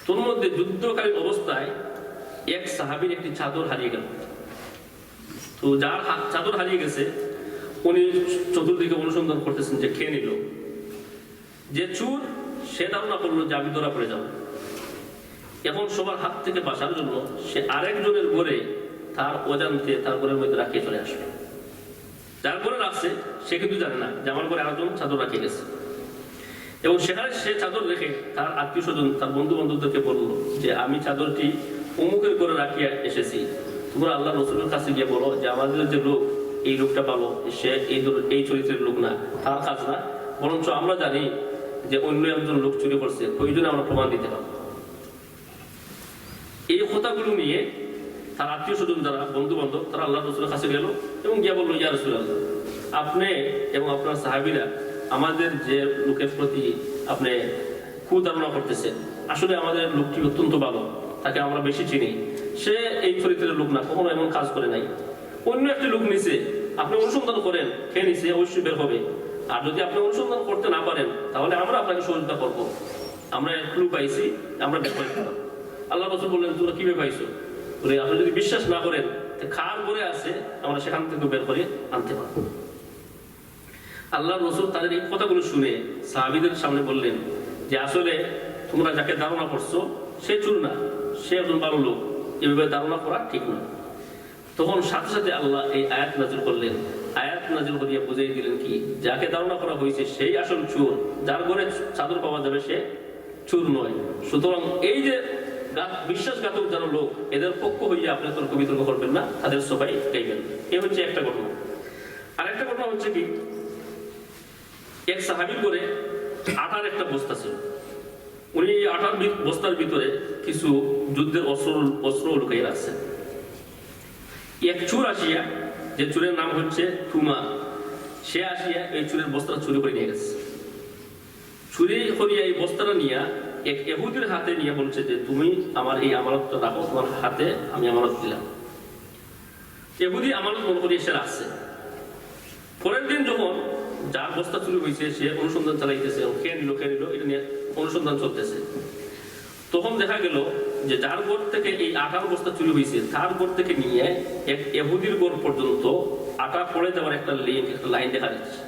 Speaker 2: তোর মধ্যে যুদ্ধকালীন অবস্থায় এক সাহাবীর একটি চাদর হারিয়ে গেল। তো যার চাদর হারিয়ে গেছে উনি চতুর্দিকে অনুসন্ধান করতেছেন যে খেয়ে নিল। যে চুর সে ধারণা করলো যে আমি ধরা পড়ে যাব। এখন সবার হাত থেকে বাঁচার জন্য সে আরেকজনের ঘরে তার অজান্তে তার ঘরের মধ্যে রাখিয়ে চলে আসলো। যার ঘরে রাখছে সে কিন্তু জানে না যে আমার ঘরে আরেকজন চাদর রাখিয়ে গেছে। এবং সেখানে সে চাদর রেখে তার আত্মীয় স্বজন, তার বন্ধু বান্ধবদেরকে বললো যে আমি চাদরটি অমুকের ঘরে রাখিয়া এসেছি, তোমরা আল্লাহ রসুলের কাছে গিয়ে বলো যে আমাদের যে লোক, এই লোকটা ভালো, সে এই চরিত্রের লোক না, তার কাজ না, বরঞ্চ আমরা জানি যে অন্য একজন লোক চুরি করছে, প্রয়োজনে আমরা প্রমাণ দিতে পারবো। এই কথাগুলো নিয়ে তার আত্মীয় স্বজন যারা বন্ধু বান্ধব তারা আল্লাহ রসুলের কাছে গেল এবং গিয়ে বললো ইয়া রাসূলুল্লাহ, আপনি এবং আপনার সাহাবীরা আমাদের যে লোকের প্রতি আপনি কুধারণা করতেছেন, আসলে আমাদের লোকটি অত্যন্ত ভালো, তাকে আমরা বেশি চিনি, সে এই চরিত্রের লোক না, কখনো এমন কাজ করে নাই। অন্য একটি লোক নিছে, আপনি অনুসন্ধান করেন, খেয়ে নিছে, অবশ্যই বের হবে। আর যদি আপনি অনুসন্ধান করতে না পারেন তাহলে আমরা আপনাকে সহযোগিতা করবো, আমরা ক্লু পাইছি, আমরা বের করে দিলাম। আল্লাহ রাসূল বললেন তোমরা কিভাবে পাইছো? বলে আপনি যদি বিশ্বাস না করেন খার ঘরে আছে, আমরা সেখান থেকে বের করে আনতে পারবো। আল্লাহ রাসূল তাদের এই কথাগুলো শুনে সাহাবীদের সামনে বললেন যে আসলে তোমরা যাকে ধারণা করছো সে চুর না, সে একজন ভালো লোক, এভাবে ধারণা করা ঠিক না। তখন সাথে সাথে আল্লাহ এই আয়াত নাযিল করলেন। আয়াত নাযিল করিয়া বুঝিয়ে দিলেন কি, যাকে ধারণা করা হয়েছে সেই আসল চোর, যার ঘরে চাদর পাওয়া যাবে সে চোর নয়। সুতরাং এই যে বিশ্বাসঘাতক যারা লোক, এদের পক্ষ হইয়া আপনি তর্ক বিতর্ক করবেন না, তাদের সবাই গাইবেন। এই হচ্ছে একটা ঘটনা। আরেকটা ঘটনা হচ্ছে কি, এক সাহাবীর করে আটার একটা বস্তা ছিল। উনি এই আটার বস্তার ভিতরে কিছু যুদ্ধের অস্ত্র লুকাইয়ে রাখছেন। এক চোর আসিয়া, যে চোরের নাম হচ্ছে থুমা, সে আসিয়া এই চোরের বস্তাটা চুরি করে নিয়ে গেছে। চুরি করিয়া এই বস্তাটা নিয়ে এক ইহুদির হাতে নিয়ে বলছে যে তুমি আমার এই আমানতটা রাখো, তোমার হাতে আমি আমানত দিলাম। ইহুদি আমানত মনে করিয়ে সে রাখছে। পরের দিন যখন যার বস্তা চুরি হয়েছে সে অনুসন্ধান চালাইতেছে, কে নিল এটা নিয়ে অনুসন্ধান চলতেছে। তখন দেখা গেল যে যার ঘর থেকে এই আটার বস্তা চুরি হয়েছে তার ঘর থেকে নিয়ে এক ইহুদির ঘর পর্যন্ত আটা পড়ে যাওয়ার একটা লাইন দেখা যাচ্ছে।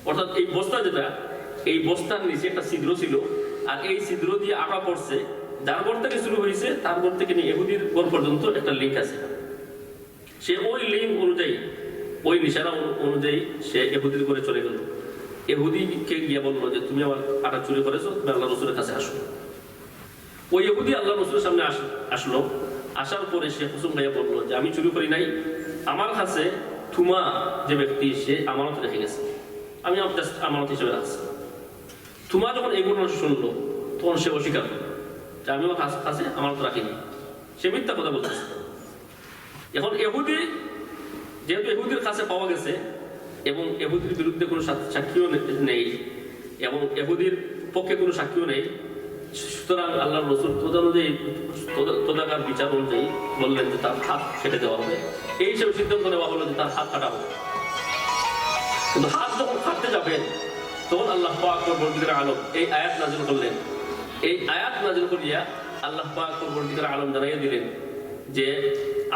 Speaker 2: অর্থাৎ এই বস্তা যেটা, এই বস্তার নিচে একটা ছিদ্র ছিল, আর এই ছিদ্র দিয়ে আটা পড়ছে। যার ঘর থেকে শুরু হয়েছে তার ঘর থেকে নিয়ে ইহুদির ঘর পর্যন্ত একটা লিঙ্ক আছে। সে ওই লিঙ্ক অনুযায়ী, ওই নিশানা অনুযায়ী সে ইহুদির ঘরে চলে গেল। ইহুদিকে গিয়ে বললো যে তুমি আমার আটা চুরি করেছো, তুমি আল্লাহ রসুলের কাছে আসো। ওই ইহুদি আল্লাহ রসুলের সামনে আসলো। আসার পরে সে কুসুম ভাইয়া বললো যে আমি চুরি করি নাই, আমার কাছে থুমা যে ব্যক্তি সে আমানত রেখে গেছে, আমি আমানত হিসেবে রাখছি। থুমা যখন এই ঘটনা শুনলো তখন সে অস্বীকার করলো যে আমি আমার কাছে আমানত রাখিনি, সে মিথ্যা কথা বলতেছে। এখন ইহুদি যেহেতু ইহুদির কাছে পাওয়া গেছে এবং ইহুদির বিরুদ্ধে কোনো সাক্ষীও নেই এবং ইহুদির পক্ষে কোনো সাক্ষীও নেই, সুতরাং আল্লাহ রসুল তদাকার বিচার অনুযায়ী বললেন যে তার হাত কেটে দেওয়া হবে। এই হিসেবে সিদ্ধান্ত নেওয়া হলো যে তার হাত কাটা হবে। কিন্তু হাত যখন কাটতে যাবেন তখন আল্লাহ পাক পরবর্তীকার আলম এই আয়াত নাযিল করলেন। এই আয়াত নাযিল করিয়া আল্লাহ পাক পরবর্তীকার আলম জানাইয়া দিলেন যে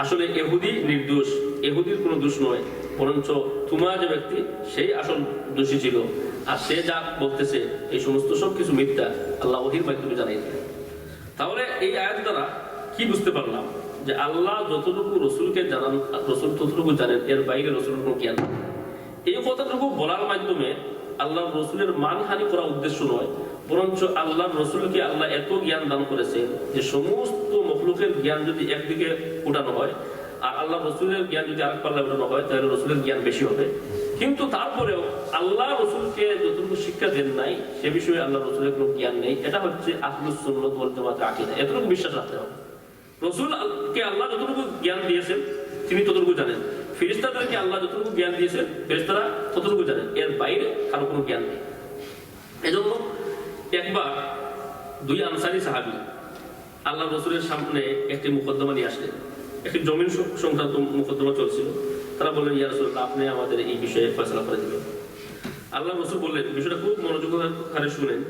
Speaker 2: আসলে ইহুদি নির্দোষ, ইহুদির কোনো দোষ নয়, বরঞ্চ তোমার যে ব্যক্তি সেই আসল দোষী ছিল, আর সে যা বলতেছে এই সমস্ত সব কিছু মিথ্যা। আল্লাহ ওহীর মাধ্যমে জানাই দিলেন। তাহলে এই আয়াত দ্বারা কি বুঝতে পারলাম যে আল্লাহ যতটুকু রসুলকে জানান, রসুল ততটুকু জানেন, এর বাইরে রসুলের কোনো জ্ঞান নেই। এই কথাটুকু বলার মাধ্যমে আল্লাহ রসুলের মানহানি করা উদ্দেশ্য নয়, বরঞ্চ আল্লাহ রসুলকে আল্লাহ এত জ্ঞান দান করেছে যে সমস্ত মখলুকের জ্ঞান যদি একদিকে উঠানো হয় আর আল্লাহ রসুলের জ্ঞান যদি আরেক পাল্লায় উঠানো হয় তাহলে রসুলের জ্ঞান বেশি হবে। কিন্তু তারপরেও আল্লাহ রসুলকে যতটুকু শিক্ষা দেন নাই সে বিষয়ে আল্লাহ রসুলের কোনো জ্ঞান নেই। এটা হচ্ছে আহলুস সুন্নাত ওয়াল জামাতের আকীদা। এতটুকু বিশ্বাস রাখতে হবে, রসুলকে আল্লাহ যতটুকু জ্ঞান দিয়েছেন তিনি ততটুকু জানেন, ফেরেশতাদেরকে আল্লাহ যতটুকু জ্ঞান দিয়েছেন ফেরেশতারা ততটুকু জানেন, এর বাইরে কারো কোনো জ্ঞান নেই। এজন্য একবার দুই আনসারী সাহাবী আল্লাহ রসুলের সামনে একটি মুকদ্দমা নিয়ে আসলেন। একটি জমিন সংক্রান্ত মুকদ্দমা চলছিল। তারা বললেন, ইয়া রাসূলুল্লাহ, আপনি আমাদের এই বিষয়ে ফয়সালা করে দিবেন। আল্লাহ রসুল বললেন, বিষয়টা খুব মনোযোগ সহকারে শুনেন।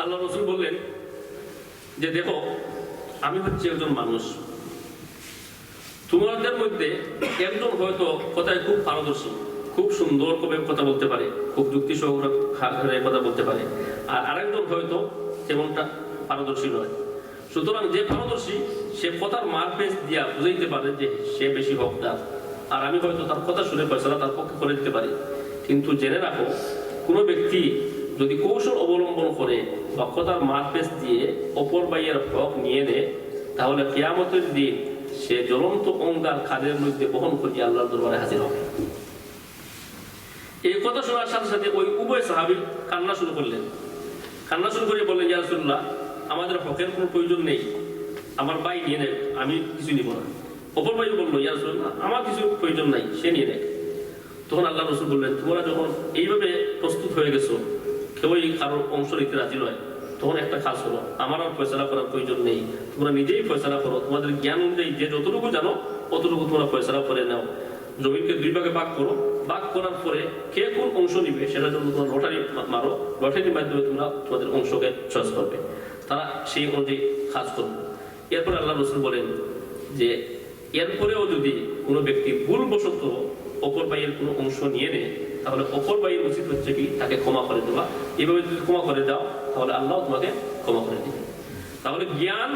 Speaker 2: আল্লাহ রসুল বললেন যে দেখো, আমি হচ্ছে একজন মানুষ, তোমাদের মধ্যে একজন হয়তো কথায় খুব পারদর্শী, খুব সুন্দর ভাবে কথা বলতে পারে, খুব যুক্তি সহকারে কথা বলতে পারে, আর আরেকজন হয়তো তেমনটা পারদর্শী নয়। সুতরাং যে পারদর্শী সে কথার মারপেচ দিয়া বুঝাইতে পারে যে সে বেশি হকদার, আর আমি হয়তো তার কথা শুনে ফয়সালা তার পক্ষে করে দিতে পারি। কিন্তু জেনে রাখো, কোনো ব্যক্তি যদি কৌশল অবলম্বন করে বা কথার মারপেচ দিয়ে অপর ভাইয়ের হক নিয়ে নেয়, তাহলে কিয়ামতের দিন সে জ্বলন্ত অঙ্গার খাদের মধ্যে বহন করিয়া আল্লাহর দরবারে হাজির হবে। এই কথা শোনার সাথে সাথে ওই উভয় সাহাবী কান্না শুরু করলেন। কান্না শুরু করে বললেন, ইয়া রাসূলুল্লাহ, আমাদের হকের কোনো প্রয়োজন নেই, আমার ভাই নিয়ে নেয়, আমি কিছু নিব না। অপর ভাই বললো, ইয়া রাসূলুল্লাহ, আমার কিছু প্রয়োজন নাই, সে নিয়ে নেয়। তখন আল্লাহ রসুল বললেন, তোমরা যখন এইভাবে প্রস্তুত হয়ে গেছো, কেউই কারোর অংশ নিতে রাজি নয়, তখন একটা কাজ করো, আমার আর ফয়সালা করার প্রয়োজন নেই, তোমরা নিজেই ফয়সালা করো। তোমাদের জ্ঞান অনুযায়ী যে যতটুকু জানো অতটুকু তোমরা ফয়সালা করে নাও। জমিনকে দুই ভাগে ভাগ করো, ভাগ করার পরে কে কোন অংশ নিবে সেটার জন্য তোমরা লটারি মারো, লটারির মাধ্যমে তোমরা তোমাদের অংশকে চয়েস করবে। তারা সেই অনুযায়ী কাজ করবে। এরপরে আল্লাহ রসুল বলেন যে এরপরেও যদি কোনো ব্যক্তি ভুলবশত অপর ভাইয়ের কোনো অংশ নিয়ে নেয়, তাহলে অপর ভাইয়ের উচিত হচ্ছে কি তাকে ক্ষমা করে দেওয়া। এভাবে যদি ক্ষমা করে দাও তাহলে আল্লাহ তোমাকে ক্ষমা করে দিবে। তাহলে জ্ঞান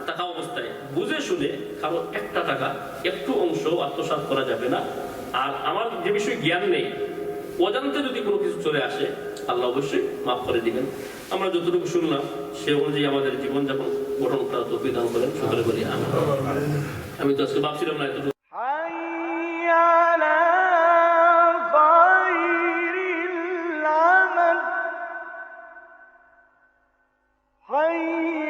Speaker 2: থাকা অবস্থায় বুঝে শুনে কারো একটা টাকা একটু অংশ আত্মসাৎ করা যাবে না। আর আমার যে বিষয়ে জ্ঞান নেই, অজান্তে যদি কোনো কিছু চলে আসে, আল্লাহ অবশ্যই মাফ করে দিবেন। আমরা যতটুকু শুনলাম সে অনুযায়ী আমাদের জীবনযাপন গঠন করার তৌফিক দান করেন, সকলে বলি আমিন। আমি তো আজকে ভাবছিলাম না এতটুকু
Speaker 3: حي